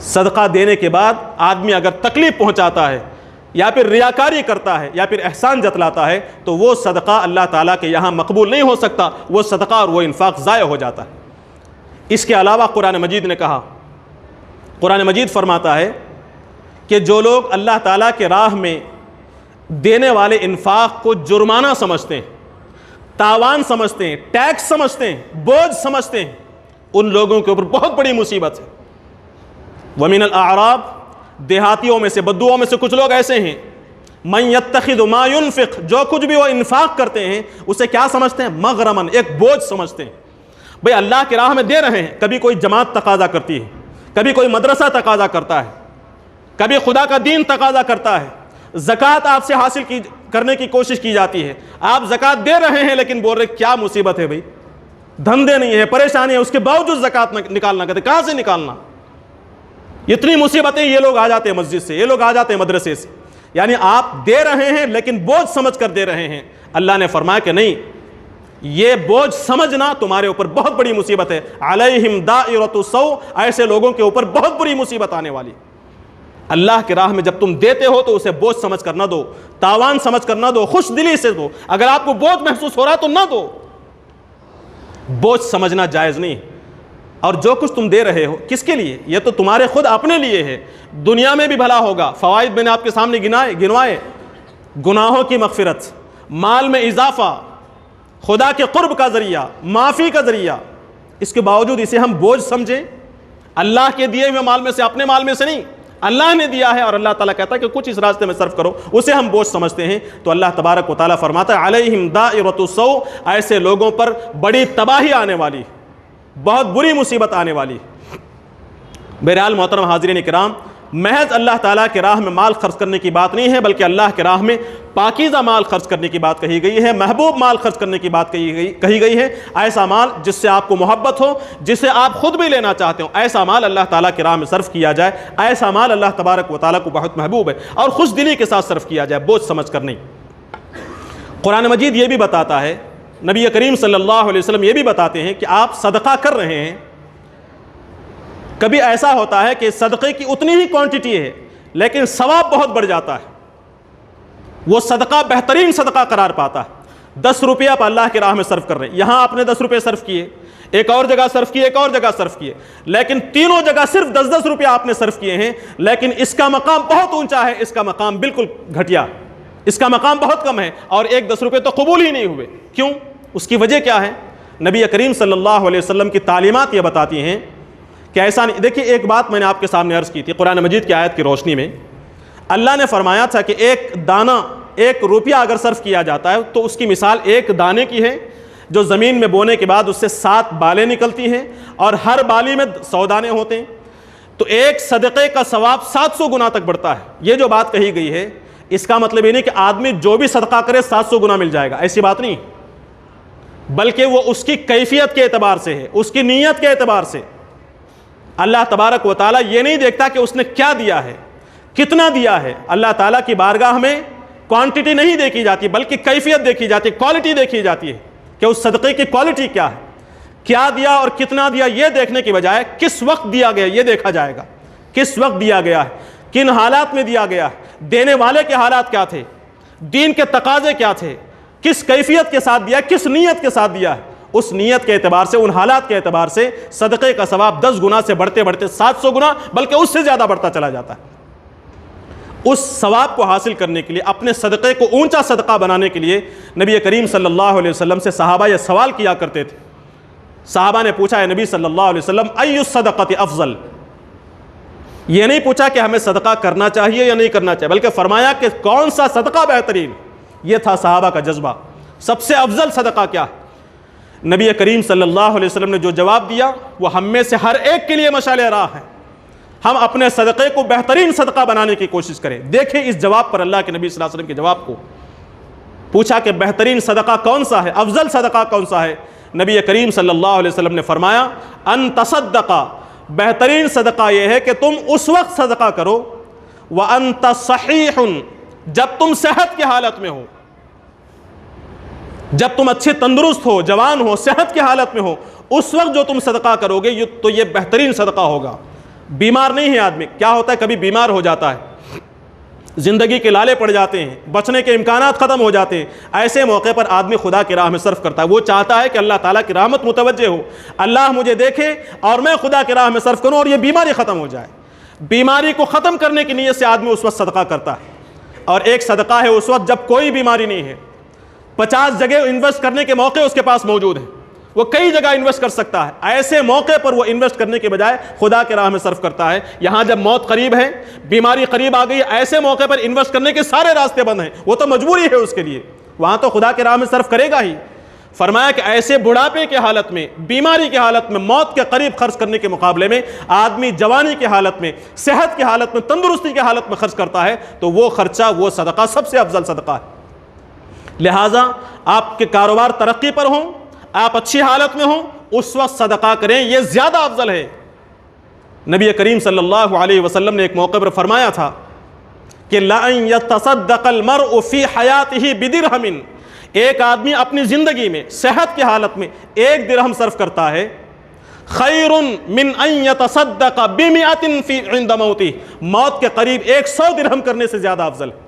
صدقہ دینے کے بعد آدمی اگر تکلیف پہنچاتا ہے یا پھر ریاکاری کرتا ہے یا پھر احسان جتلاتا ہے تو وہ صدقہ اللہ تعالیٰ کے یہاں مقبول نہیں ہو سکتا، وہ صدقہ اور وہ انفاق ضائع ہو جاتا ہے۔ اس کے علاوہ قرآن مجید نے کہا، قرآن مجید فرماتا ہے کہ جو لوگ اللہ تعالیٰ کے راہ میں دینے والے انفاق کو جرمانہ سمجھتے ہیں، تاوان سمجھتے ہیں، ٹیکس سمجھتے ہیں، بوجھ سمجھتے ہیں، ان لوگوں کے اوپر بہت بڑی مصیبت ہے۔ ومن الاعراب، دیہاتیوں میں سے، بدوؤں میں سے کچھ لوگ ایسے ہیں، من یتخذ ما ينفق، جو کچھ بھی وہ انفاق کرتے ہیں اسے کیا سمجھتے ہیں؟ مغرمن، ایک بوجھ سمجھتے ہیں۔ بھئی اللہ کی راہ میں دے رہے ہیں، کبھی کوئی جماعت تقاضا کرتی ہے، کبھی کوئی مدرسہ تقاضا کرتا ہے، کبھی خدا کا دین تقاضا کرتا ہے، زکوٰۃ آپ سے حاصل کرنے کی کوشش کی جاتی ہے، آپ زکوٰۃ دے رہے ہیں لیکن بول رہے کیا مصیبت ہے بھائی، دھندے نہیں ہے، پریشانی ہے، اس کے باوجود زکوٰۃ نکالنا کہتے، کہاں سے نکالنا؟ اتنی مصیبتیں، یہ لوگ آ جاتے ہیں مسجد سے، یہ لوگ آ جاتے ہیں مدرسے سے، یعنی آپ دے رہے ہیں لیکن بوجھ سمجھ کر دے رہے ہیں۔ اللہ نے فرمایا کہ نہیں، یہ بوجھ سمجھنا تمہارے اوپر بہت بڑی مصیبت ہے، علیہم دائرۃ السوء، ایسے لوگوں کے اوپر بہت بڑی مصیبت آنے والی۔ اللہ کی راہ میں جب تم دیتے ہو تو اسے بوجھ سمجھ کر نہ دو، تاوان سمجھ کر نہ دو، خوش دلی سے دو۔ اگر آپ کو بوجھ محسوس ہو رہا ہے تو نہ دو، بوجھ سمجھنا جائز نہیں۔ اور جو کچھ تم دے رہے ہو کس کے لیے؟ یہ تو تمہارے خود اپنے لیے ہے، دنیا میں بھی بھلا ہوگا۔ فوائد میں نے آپ کے سامنے گنوائے، گناہوں کی مغفرت، مال میں اضافہ، خدا کے قرب کا ذریعہ، معافی کا ذریعہ، اس کے باوجود اسے ہم بوجھ سمجھیں۔ اللہ کے دیے ہوئے مال میں سے، اپنے مال میں سے نہیں، اللہ نے دیا ہے اور اللہ تعالیٰ کہتا ہے کہ کچھ اس راستے میں صرف کرو، اسے ہم بوجھ سمجھتے ہیں۔ تو اللہ تبارک و تعالیٰ فرماتا ہے علیہم دائرۃ السوء، ایسے لوگوں پر بڑی تباہی آنے والی، بہت بری مصیبت آنے والی ہے۔ بہرحال محترم حاضرین کرام، محض اللہ تعالیٰ کے راہ میں مال خرچ کرنے کی بات نہیں ہے، بلکہ اللہ کے راہ میں پاکیزہ مال خرچ کرنے کی بات کہی گئی ہے، محبوب مال خرچ کرنے کی بات کہی گئی ہے۔ ایسا مال جس سے آپ کو محبت ہو، جسے آپ خود بھی لینا چاہتے ہو، ایسا مال اللہ تعالیٰ کے راہ میں صرف کیا جائے۔ ایسا مال اللہ تبارک و تعالیٰ کو بہت محبوب ہے، اور خوش دلی کے ساتھ صرف کیا جائے، بوجھ سمجھ کر نہیں۔ قرآن مجید یہ بھی بتاتا ہے، نبی کریم صلی اللہ علیہ وسلم یہ بھی بتاتے ہیں کہ آپ صدقہ کر رہے ہیں، کبھی ایسا ہوتا ہے کہ صدقے کی اتنی ہی کوانٹٹی ہے لیکن ثواب بہت بڑھ جاتا ہے، وہ صدقہ بہترین صدقہ قرار پاتا ہے۔ 10 روپیہ آپ اللہ کے راہ میں صرف کر رہے ہیں، یہاں آپ نے 10 روپے صرف کیے، ایک اور جگہ صرف کیے، ایک اور جگہ صرف کیے، لیکن تینوں جگہ صرف 10-10 روپیہ آپ نے صرف کیے ہیں، لیکن اس کا مقام بہت اونچا ہے، اس کا مقام بالکل گھٹیا، اس کا مقام بہت کم ہے، اور ایک 10 روپے تو قبول ہی نہیں ہوئے۔ کیوں؟ اس کی وجہ کیا ہے؟ نبی کریم صلی اللہ علیہ وسلم کی تعلیمات یہ بتاتی ہیں کہ ایسا نہیں۔ دیکھیے، ایک بات میں نے آپ کے سامنے عرض کی تھی قرآن مجید کی آیت کی روشنی میں، اللہ نے فرمایا تھا کہ ایک دانہ، ایک روپیہ اگر صرف کیا جاتا ہے تو اس کی مثال ایک دانے کی ہے جو زمین میں بونے کے بعد اس سے 7 بالیں نکلتی ہیں، اور ہر بالی میں 100 دانے ہوتے ہیں، تو ایک صدقے کا ثواب 700 گنا تک بڑھتا ہے۔ یہ جو بات کہی گئی ہے، اس کا مطلب یہ نہیں کہ آدمی جو بھی صدقہ کرے 700 گنا مل جائے گا، ایسی بات نہیں، بلکہ وہ اس کی کیفیت کے اعتبار سے ہے، اس کی نیت کے اعتبار سے۔ اللہ تبارک و تعالیٰ یہ نہیں دیکھتا کہ اس نے کیا دیا ہے، کتنا دیا ہے۔ اللہ تعالیٰ کی بارگاہ میں کوانٹٹی نہیں دیکھی جاتی، بلکہ کیفیت دیکھی جاتی ہے، کوالٹی دیکھی جاتی ہے کہ اس صدقے کی کوالٹی کیا ہے، کیا دیا اور کتنا دیا، یہ دیکھنے کی بجائے کس وقت دیا گیا یہ دیکھا جائے گا، کس وقت دیا گیا ہے، کن حالات میں دیا گیا ہے، دینے والے کے حالات کیا تھے، دین کے تقاضے کیا تھے، کس کیفیت کے ساتھ دیا، کس نیت کے ساتھ دیا ہے۔ اس نیت کے اعتبار سے، ان حالات کے اعتبار سے صدقے کا ثواب 10 گنا سے بڑھتے بڑھتے 700 گنا، بلکہ اس سے زیادہ بڑھتا چلا جاتا ہے۔ اس ثواب کو حاصل کرنے کے لیے، اپنے صدقے کو اونچا صدقہ بنانے کے لیے نبی کریم صلی اللہ علیہ وسلم سے صحابہ یہ سوال کیا کرتے تھے۔ صحابہ نے پوچھا، اے نبی صلی اللہ علیہ وسلم، ای الصدقۃ افضل؟ یہ نہیں پوچھا کہ ہمیں صدقہ کرنا چاہیے یا نہیں کرنا چاہیے، بلکہ فرمایا کہ کون سا صدقہ بہترین۔ یہ تھا صحابہ کا جذبہ، سب سے افضل صدقہ کیا؟ نبی کریم صلی اللہ علیہ وسلم نے جو جواب دیا وہ ہم میں سے ہر ایک کے لیے مشعل راہ ہے۔ ہم اپنے صدقے کو بہترین صدقہ بنانے کی کوشش کریں۔ دیکھیں اس جواب پر، اللہ کے نبی صلی اللہ علیہ وسلم کے جواب کو، پوچھا کہ بہترین صدقہ کون سا ہے، افضل صدقہ کون سا ہے؟ نبی کریم صلی اللہ علیہ وسلم نے فرمایا، ان تصدقا، بہترین صدقہ یہ ہے کہ تم اس وقت صدقہ کرو وانت صحیح، جب تم صحت کی حالت میں ہو، جب تم اچھے تندرست ہو، جوان ہو، صحت کی حالت میں ہو، اس وقت جو تم صدقہ کرو گے تو یہ بہترین صدقہ ہوگا۔ بیمار نہیں ہے آدمی، کیا ہوتا ہے کبھی بیمار ہو جاتا ہے، زندگی کے لالے پڑ جاتے ہیں، بچنے کے امکانات ختم ہو جاتے ہیں، ایسے موقع پر آدمی خدا کی راہ میں صرف کرتا ہے۔ وہ چاہتا ہے کہ اللہ تعالیٰ کی رحمت متوجہ ہو، اللہ مجھے دیکھے اور میں خدا کی راہ میں صرف کروں اور یہ بیماری ختم ہو جائے۔ بیماری کو ختم کرنے کی نیت سے آدمی اس وقت صدقہ کرتا ہے، اور ایک صدقہ ہے اس وقت جب کوئی بیماری نہیں ہے، 50 جگہ انویسٹ کرنے کے موقع اس کے پاس موجود ہیں، وہ کئی جگہ انویسٹ کر سکتا ہے، ایسے موقع پر وہ انویسٹ کرنے کے بجائے خدا کے راہ میں صرف کرتا ہے۔ یہاں جب موت قریب ہے، بیماری قریب آ گئی، ایسے موقع پر انویسٹ کرنے کے سارے راستے بند ہیں، وہ تو مجبوری ہے اس کے لیے، وہاں تو خدا کے راہ میں صرف کرے گا ہی۔ فرمایا کہ ایسے بڑھاپے کے حالت میں، بیماری کے حالت میں، موت کے قریب خرچ کرنے کے مقابلے میں آدمی جوانی کی حالت میں، صحت کی حالت میں، تندرستی کی حالت میں خرچ کرتا ہے تو وہ خرچہ، وہ صدقہ سب سے افضل صدقہ ہے۔ لہٰذا آپ کے کاروبار ترقی پر ہوں، آپ اچھی حالت میں ہوں، اس وقت صدقہ کریں، یہ زیادہ افضل ہے۔ نبی کریم صلی اللہ علیہ وسلم نے ایک موقع پر فرمایا تھا کہ لَأَن يَتَصَدَّقَ الْمَرْءُ فِي حَيَاتِهِ بِدِرْهَمٍ، ایک آدمی اپنی زندگی میں، صحت کی حالت میں 1 درہم صرف کرتا ہے، خَيْرٌ مِّنْ أَن يَتَصَدَّقَ بِمِئَةٍ فِي عِنْدَ مَوْتِهِ، موت کے قریب 100 درہم کرنے سے زیادہ افضل ہے۔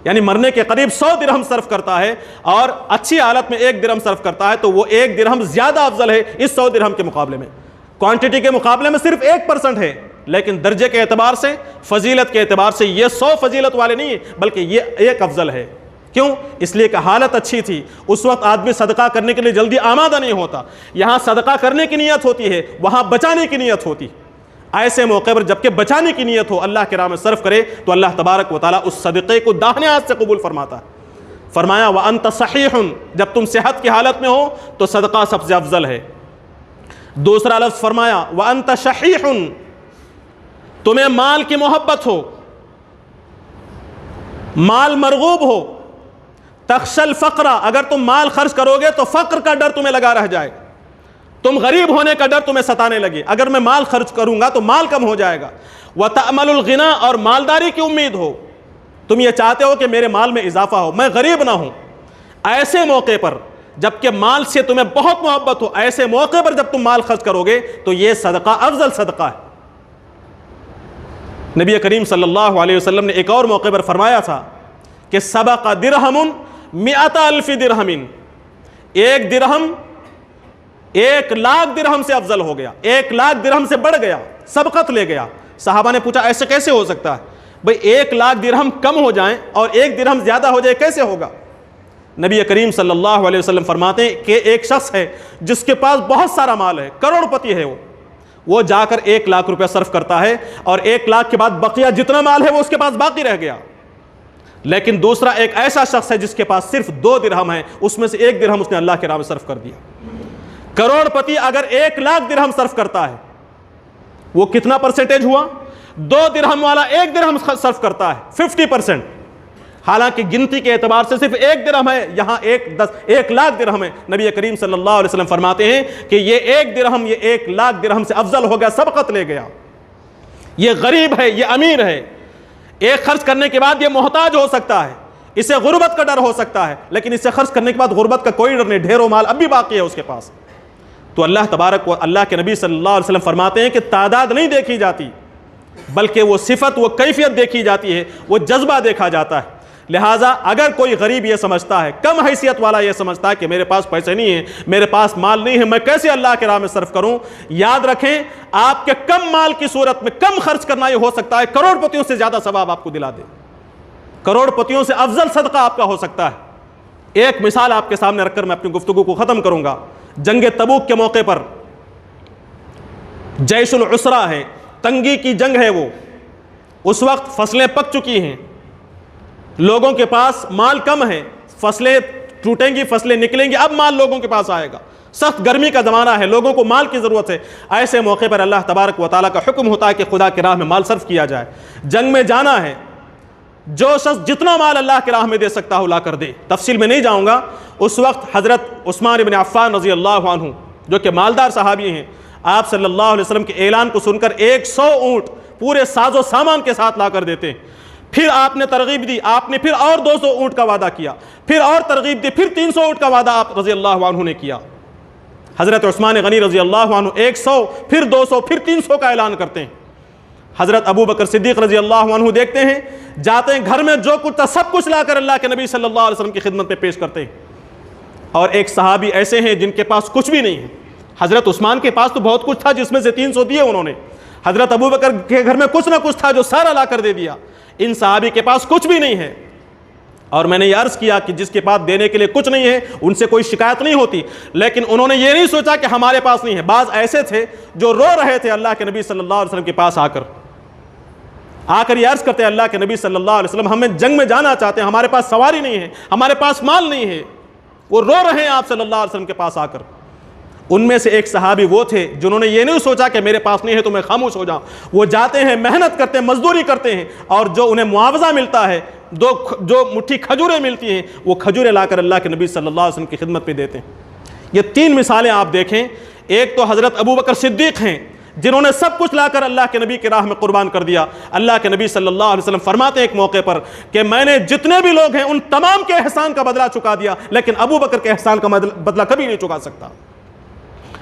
یعنی مرنے کے قریب 100 درہم صرف کرتا ہے اور اچھی حالت میں 1 درہم صرف کرتا ہے تو وہ 1 درہم زیادہ افضل ہے اس 100 درہم کے مقابلے میں۔ کوانٹٹی کے مقابلے میں صرف 1% ہے، لیکن درجے کے اعتبار سے، فضیلت کے اعتبار سے یہ 100 فضیلت والے نہیں ہیں، بلکہ یہ 1 افضل ہے۔ کیوں؟ اس لیے کہ حالت اچھی تھی، اس وقت آدمی صدقہ کرنے کے لیے جلدی آمادہ نہیں ہوتا، یہاں صدقہ کرنے کی نیت ہوتی ہے، وہاں بچانے کی نیت ہوتی۔ ایسے موقع پر جبکہ بچانے کی نیت ہو، اللہ کے راہ میں صرف کرے تو اللہ تبارک و تعالیٰ اس صدقے کو داہنے ہاتھ سے قبول فرماتا ہے۔ فرمایا وَأَنْتَ صَحِيحٌ، جب تم صحت کی حالت میں ہو تو صدقہ سب سے افضل ہے۔ دوسرا لفظ فرمایا وَأَنْتَ شَحِيحٌ، تمہیں مال کی محبت ہو، مال مرغوب ہو، تخشى الفقر، اگر تم مال خرچ کرو گے تو فقر کا ڈر تمہیں لگا رہ جائے، تم غریب ہونے کا ڈر تمہیں ستانے لگے، اگر میں مال خرچ کروں گا تو مال کم ہو جائے گا، وَتَأْمَلُ الْغِنَى، اور مالداری کی امید ہو، تم یہ چاہتے ہو کہ میرے مال میں اضافہ ہو، میں غریب نہ ہوں۔ ایسے موقع پر جبکہ مال سے تمہیں بہت محبت ہو، ایسے موقع پر جب تم مال خرچ کرو گے تو یہ صدقہ افضل صدقہ ہے۔ نبی کریم صلی اللہ علیہ وسلم نے ایک اور موقع پر فرمایا تھا کہ سبق درہم 100,000 درہم، ایک درہم 1,00,000 درہم سے افضل ہو گیا، 1,00,000 درہم سے بڑھ گیا، سبقت لے گیا۔ صحابہ نے پوچھا ایسے کیسے ہو سکتا ہے بھئی 1,00,000 درہم کم ہو جائیں اور 1 درہم زیادہ ہو جائے، کیسے ہوگا؟ نبی کریم صلی اللہ علیہ وسلم فرماتے ہیں کہ ایک شخص ہے جس کے پاس بہت سارا مال ہے، کروڑ پتی ہے، وہ جا کر 1,00,000 روپیہ صرف کرتا ہے اور 1,00,000 کے بعد بقیہ جتنا مال ہے وہ اس کے پاس باقی رہ گیا۔ لیکن دوسرا ایک ایسا شخص ہے جس کے پاس صرف 2 درہم ہیں، اس میں سے 1 درہم اس نے اللہ کے راہ میں صرف کر دیا۔ کروڑ پتی اگر 1,00,000 درہم صرف کرتا ہے وہ کتنا پرسنٹیج ہوا؟ 2 درہم والا 1 درہم صرف کرتا ہے 50%، حالانکہ گنتی کے اعتبار سے صرف 1 درہم ہے، یہاں 1,00,000 درہم ہے۔ نبی کریم صلی اللہ علیہ وسلم فرماتے ہیں کہ یہ 1 درہم یہ 1,00,000 درہم سے افضل ہو گیا، سبقت لے گیا۔ یہ غریب ہے، یہ امیر ہے، ایک خرچ کرنے کے بعد یہ محتاج ہو سکتا ہے، اسے غربت کا ڈر ہو سکتا ہے، لیکن اسے خرچ کرنے کے بعد غربت کا کوئی ڈر نہیں، ڈھیروں مال اب بھی باقی ہے اس کے پاس۔ تو اللہ تبارک و اللہ کے نبی صلی اللہ علیہ وسلم فرماتے ہیں کہ تعداد نہیں دیکھی جاتی بلکہ وہ صفت، وہ کیفیت دیکھی جاتی ہے، وہ جذبہ دیکھا جاتا ہے۔ لہٰذا اگر کوئی غریب یہ سمجھتا ہے، کم حیثیت والا یہ سمجھتا ہے کہ میرے پاس پیسے نہیں ہیں، میرے پاس مال نہیں ہے، میں کیسے اللہ کے راہ میں صرف کروں، یاد رکھیں آپ کے کم مال کی صورت میں کم خرچ کرنا یہ ہو سکتا ہے کروڑ پتیوں سے زیادہ ثواب آپ کو دلا دے، کروڑ پتیوں سے افضل صدقہ آپ کا ہو سکتا ہے۔ ایک مثال آپ کے سامنے رکھ کر میں اپنی گفتگو کو ختم کروں گا۔ جنگ تبوک کے موقع پر جیش العسرہ ہے، تنگی کی جنگ ہے، وہ اس وقت فصلیں پک چکی ہیں، لوگوں کے پاس مال کم ہے، فصلیں ٹوٹیں گی، فصلیں نکلیں گی، اب مال لوگوں کے پاس آئے گا، سخت گرمی کا زمانہ ہے، لوگوں کو مال کی ضرورت ہے۔ ایسے موقع پر اللہ تبارک و تعالیٰ کا حکم ہوتا ہے کہ خدا کی راہ میں مال صرف کیا جائے، جنگ میں جانا ہے، جو شخص جتنا مال اللہ کی راہ میں دے سکتا ہو لا کر دے۔ تفصیل میں نہیں جاؤں گا۔ اس وقت حضرت عثمان بن عفان رضی اللہ عنہ جو کہ مالدار صحابی ہیں، آپ صلی اللہ علیہ وسلم کے اعلان کو سن کر 100 اونٹ پورے ساز و سامان کے ساتھ لا کر دیتے ہیں۔ پھر آپ نے ترغیب دی، آپ نے پھر اور 200 اونٹ کا وعدہ کیا، پھر اور ترغیب دی، پھر 300 اونٹ کا وعدہ آپ رضی اللہ عنہ نے کیا۔ حضرت عثمان غنی رضی اللہ عنہ 100 پھر 200 پھر 300 کا اعلان کرتے ہیں۔ حضرت ابو بکر صدیق رضی اللہ عنہ دیکھتے ہیں، جاتے ہیں، گھر میں جو کچھ تھا سب کچھ لا کر اللہ کے نبی صلی اللہ علیہ وسلم کی خدمت میں پیش کرتے ہیں۔ اور ایک صحابی ایسے ہیں جن کے پاس کچھ بھی نہیں ہے۔ حضرت عثمان کے پاس تو بہت کچھ تھا جس میں سے 300 دیے انہوں نے، حضرت ابو بکر کے گھر میں کچھ نہ کچھ تھا جو سارا لا کر دے دیا، ان صحابی کے پاس کچھ بھی نہیں ہے۔ اور میں نے یہ عرض کیا کہ جس کے پاس دینے کے لیے کچھ نہیں ہے ان سے کوئی شکایت نہیں ہوتی، لیکن انہوں نے یہ نہیں سوچا کہ ہمارے پاس نہیں ہے۔ بعض ایسے تھے جو رو رہے تھے اللہ کے نبی صلی اللہ علیہ وسلم کے پاس آ کر یہ عرض کرتے ہیں اللہ کے نبی صلی اللہ علیہ وسلم ہمیں جنگ میں جانا چاہتے ہیں، ہمارے پاس سواری نہیں ہے، ہمارے پاس مال نہیں ہے۔ وہ رو رہے ہیں آپ صلی اللہ علیہ وسلم کے پاس آ کر۔ ان میں سے ایک صحابی وہ تھے جنہوں نے یہ نہیں سوچا کہ میرے پاس نہیں ہے تو میں خاموش ہو جاؤں، وہ جاتے ہیں، محنت کرتے ہیں، مزدوری کرتے ہیں، اور جو انہیں معاوضہ ملتا ہے، جو مٹھی کھجوریں ملتی ہیں، وہ کھجوریں لا کر اللہ کے نبی صلی اللہ علیہ وسلم کی خدمت میں دیتے ہیں۔ یہ 3 مثالیں آپ دیکھیں، ایک تو حضرت ابو بکر صدیق ہیں جنہوں نے سب کچھ لا کر اللہ کے نبی کی راہ میں قربان کر دیا۔ اللہ کے نبی صلی اللہ علیہ وسلم فرماتے ہیں ایک موقع پر کہ میں نے جتنے بھی لوگ ہیں ان تمام کے احسان کا بدلہ چکا دیا، لیکن ابو بکر کے احسان کا بدلہ کبھی نہیں چکا سکتا۔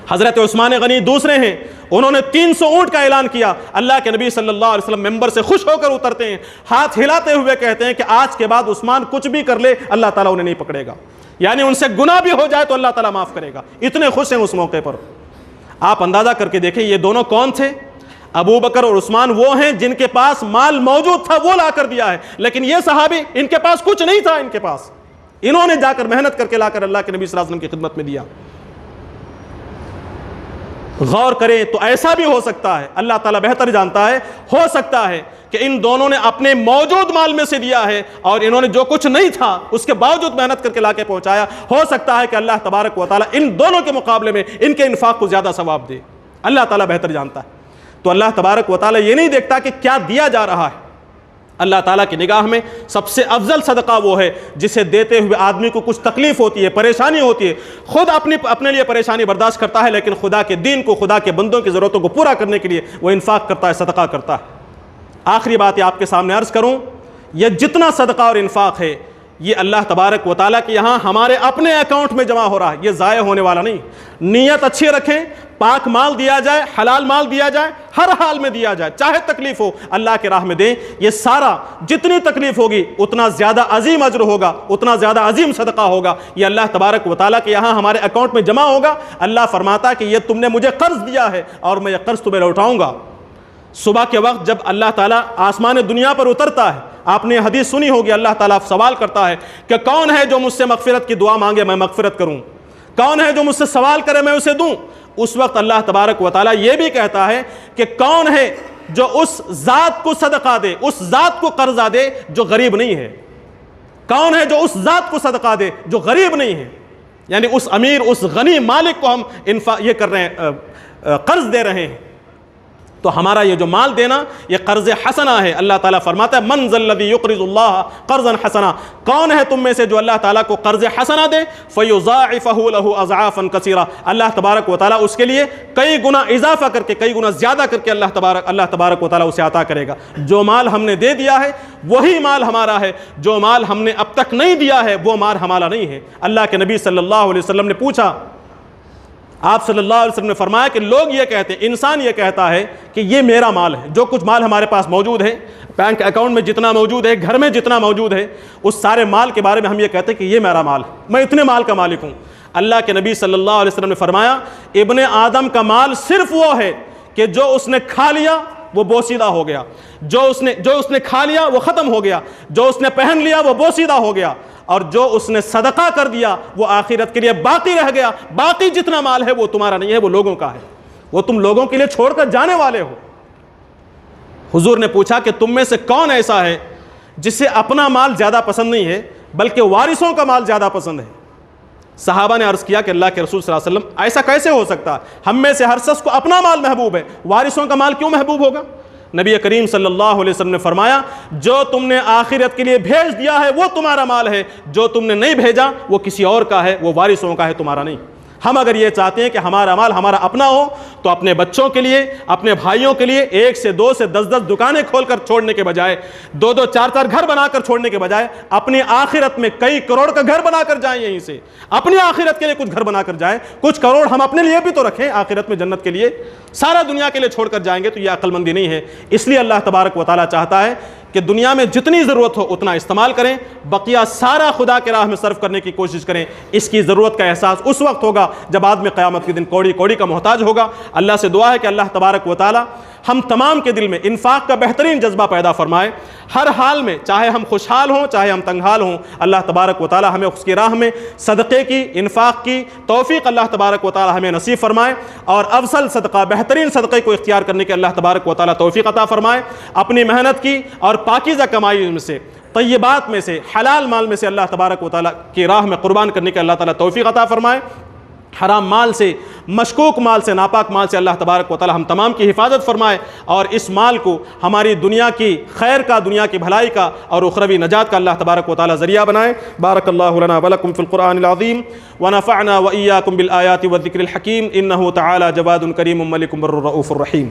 حضرت عثمان غنی دوسرے ہیں، انہوں نے 300 اونٹ کا اعلان کیا۔ اللہ کے نبی صلی اللہ علیہ وسلم ممبر سے خوش ہو کر اترتے ہیں، ہاتھ ہلاتے ہوئے کہتے ہیں کہ آج کے بعد عثمان کچھ بھی کر لے اللہ تعالیٰ انہیں نہیں پکڑے گا، یعنی ان سے گناہ بھی ہو جائے تو اللہ تعالیٰ معاف کرے گا، اتنے خوش ہیں اس موقع پر۔ آپ اندازہ کر کے دیکھیں یہ دونوں کون تھے؟ ابو بکر اور عثمان وہ ہیں جن کے پاس مال موجود تھا وہ لا کر دیا ہے، لیکن یہ صحابی ان کے پاس کچھ نہیں تھا، ان کے پاس انہوں نے جا کر محنت کر کے لا کر اللہ کے نبی صلی اللہ علیہ وسلم کی خدمت میں دیا۔ غور کریں تو ایسا بھی ہو سکتا ہے، اللہ تعالیٰ بہتر جانتا ہے، ہو سکتا ہے کہ ان دونوں نے اپنے موجود مال میں سے دیا ہے اور انہوں نے جو کچھ نہیں تھا اس کے باوجود محنت کر کے لا کے پہنچایا، ہو سکتا ہے کہ اللہ تبارک و تعالیٰ ان دونوں کے مقابلے میں ان کے انفاق کو زیادہ ثواب دے، اللہ تعالیٰ بہتر جانتا ہے۔ تو اللہ تبارک و تعالیٰ یہ نہیں دیکھتا کہ کیا دیا جا رہا ہے، اللہ تعالیٰ کی نگاہ میں سب سے افضل صدقہ وہ ہے جسے دیتے ہوئے آدمی کو کچھ تکلیف ہوتی ہے، پریشانی ہوتی ہے، خود اپنے لیے پریشانی برداشت کرتا ہے، لیکن خدا کے دین کو، خدا کے بندوں کی ضرورتوں کو پورا کرنے کے لیے وہ انفاق کرتا ہے، صدقہ کرتا ہے۔ آخری بات یہ آپ کے سامنے عرض کروں، یہ جتنا صدقہ اور انفاق ہے یہ اللہ تبارک و تعالیٰ کے یہاں ہمارے اپنے اکاؤنٹ میں جمع ہو رہا ہے، یہ ضائع ہونے والا نہیں۔ نیت اچھی رکھیں، پاک مال دیا جائے، حلال مال دیا جائے، ہر حال میں دیا جائے، چاہے تکلیف ہو اللہ کے راہ میں دیں۔ یہ سارا جتنی تکلیف ہوگی اتنا زیادہ عظیم اجر ہوگا، اتنا زیادہ عظیم صدقہ ہوگا، یہ اللہ تبارک و تعالیٰ کے یہاں ہمارے اکاؤنٹ میں جمع ہوگا۔ اللہ فرماتا ہے کہ یہ تم نے مجھے قرض دیا ہے اور میں یہ قرض تمہیں لوٹاؤں گا۔ صبح کے وقت جب اللہ تعالیٰ آسمان دنیا پر اترتا ہے، آپ نے حدیث سنی ہوگی، اللہ تعالیٰ سوال کرتا ہے کہ کون ہے جو مجھ سے مغفرت کی دعا مانگے میں مغفرت کروں، کون ہے جو مجھ سے سوال کرے میں اسے دوں۔ اس وقت اللہ تبارک و تعالیٰ یہ بھی کہتا ہے کہ کون ہے جو اس ذات کو صدقہ دے، اس ذات کو قرضہ دے جو غریب نہیں ہے، کون ہے جو اس ذات کو صدقہ دے جو غریب نہیں ہے، یعنی اس امیر، اس غنی مالک کو ہم یہ کر رہے ہیں، قرض دے رہے ہیں۔ تو ہمارا یہ جو مال دینا یہ قرض حسنہ ہے۔ اللہ تعالیٰ فرماتا ہے من ذا الذی یقرض اللہ قرضا حسنا، کون ہے تم میں سے جو اللہ تعالیٰ کو قرض حسنہ دے، فیضاعفہ لہ اضعافا کثیرہ، اللہ تبارک و تعالیٰ اس کے لیے کئی گنا اضافہ کر کے، کئی گنا زیادہ کر کے اللہ تبارک و تعالیٰ اسے عطا کرے گا۔ جو مال ہم نے دے دیا ہے وہی مال ہمارا ہے، جو مال ہم نے اب تک نہیں دیا ہے وہ مال ہمارا نہیں ہے۔ اللہ کے نبی صلی اللہ علیہ وسلم نے پوچھا، آپ صلی اللہ علیہ وسلم نے فرمایا کہ لوگ یہ کہتے ہیں، انسان یہ کہتا ہے کہ یہ میرا مال ہے، جو کچھ مال ہمارے پاس موجود ہے، بینک اکاؤنٹ میں جتنا موجود ہے، گھر میں جتنا موجود ہے، اس سارے مال کے بارے میں ہم یہ کہتے ہیں کہ یہ میرا مال ہے، میں اتنے مال کا مالک ہوں۔ اللہ کے نبی صلی اللہ علیہ وسلم نے فرمایا ابن آدم کا مال صرف وہ ہے کہ جو اس نے کھا لیا وہ بوسیدہ ہو گیا، جو اس نے کھا لیا وہ ختم ہو گیا، جو اس نے پہن لیا وہ بوسیدہ ہو گیا، اور جو اس نے صدقہ کر دیا وہ آخرت کے لیے باقی رہ گیا۔ باقی جتنا مال ہے وہ تمہارا نہیں ہے، وہ لوگوں کا ہے، وہ تم لوگوں کے لیے چھوڑ کر جانے والے ہو۔ حضور نے پوچھا کہ تم میں سے کون ایسا ہے جسے اپنا مال زیادہ پسند نہیں ہے بلکہ وارثوں کا مال زیادہ پسند ہے؟ صحابہ نے عرض کیا کہ اللہ کے رسول صلی اللہ علیہ وسلم ایسا کیسے ہو سکتا ہے؟ ہم میں سے ہر شخص کو اپنا مال محبوب ہے، وارثوں کا مال کیوں محبوب ہوگا؟ نبی کریم صلی اللہ علیہ وسلم نے فرمایا جو تم نے آخرت کے لیے بھیج دیا ہے وہ تمہارا مال ہے، جو تم نے نہیں بھیجا وہ کسی اور کا ہے، وہ وارثوں کا ہے، تمہارا نہیں۔ ہم اگر یہ چاہتے ہیں کہ ہمارا مال ہمارا اپنا ہو تو اپنے بچوں کے لیے، اپنے بھائیوں کے لیے 1 سے 2 سے 10 دکانیں کھول کر چھوڑنے کے بجائے، 2 4 گھر بنا کر چھوڑنے کے بجائے اپنی آخرت میں کئی کروڑ کا گھر بنا کر جائیں، یہیں سے اپنی آخرت کے لیے کچھ گھر بنا کر جائیں، کچھ کروڑ ہم اپنے لیے بھی تو رکھیں آخرت میں جنت کے لیے، سارا دنیا کے لیے چھوڑ کر جائیں گے تو یہ عقل مندی نہیں ہے۔ اس لیے اللہ تبارک و تعالیٰ چاہتا ہے کہ دنیا میں جتنی ضرورت ہو اتنا استعمال کریں، بقیہ سارا خدا کے راہ میں صرف کرنے کی کوشش کریں۔ اس کی ضرورت کا احساس اس وقت ہوگا جب آدمی قیامت کے دن کوڑی کا محتاج ہوگا۔ اللہ سے دعا ہے کہ اللہ تبارک و تعالی ہم تمام کے دل میں انفاق کا بہترین جذبہ پیدا فرمائے، ہر حال میں، چاہے ہم خوشحال ہوں چاہے ہم تنگحال ہوں، اللہ تبارک و تعالی ہمیں اس کی راہ میں صدقے کی، انفاق کی توفیق اللہ تبارک و تعالی ہمیں نصیب فرمائے، اور افضل صدقہ، بہترین صدقے کو اختیار کرنے کے اللہ تبارک و تعالی توفیق عطا فرمائے۔ اپنی محنت کی اور پاکیزہ کمائی میں سے، طیبات میں سے، حلال مال میں سے اللہ تبارک و تعالی کی راہ میں قربان کرنے کے اللہ تعالی توفیق عطا فرمائے۔ حرام مال سے، مشکوک مال سے، ناپاک مال سے اللہ تبارک و تعالی ہم تمام کی حفاظت فرمائے، اور اس مال کو ہماری دنیا کی خیر کا، دنیا کی بھلائی کا اور اخروی نجات کا اللہ تبارک و تعالی ذریعہ بنائے۔ بارک اللہ لنا ولکم فی القرآن العظیم ونفعنا وإیاکم بالآیات والذکر الحکیم، انہ تعالی جواد کریم ملک بر رؤوف الرحیم۔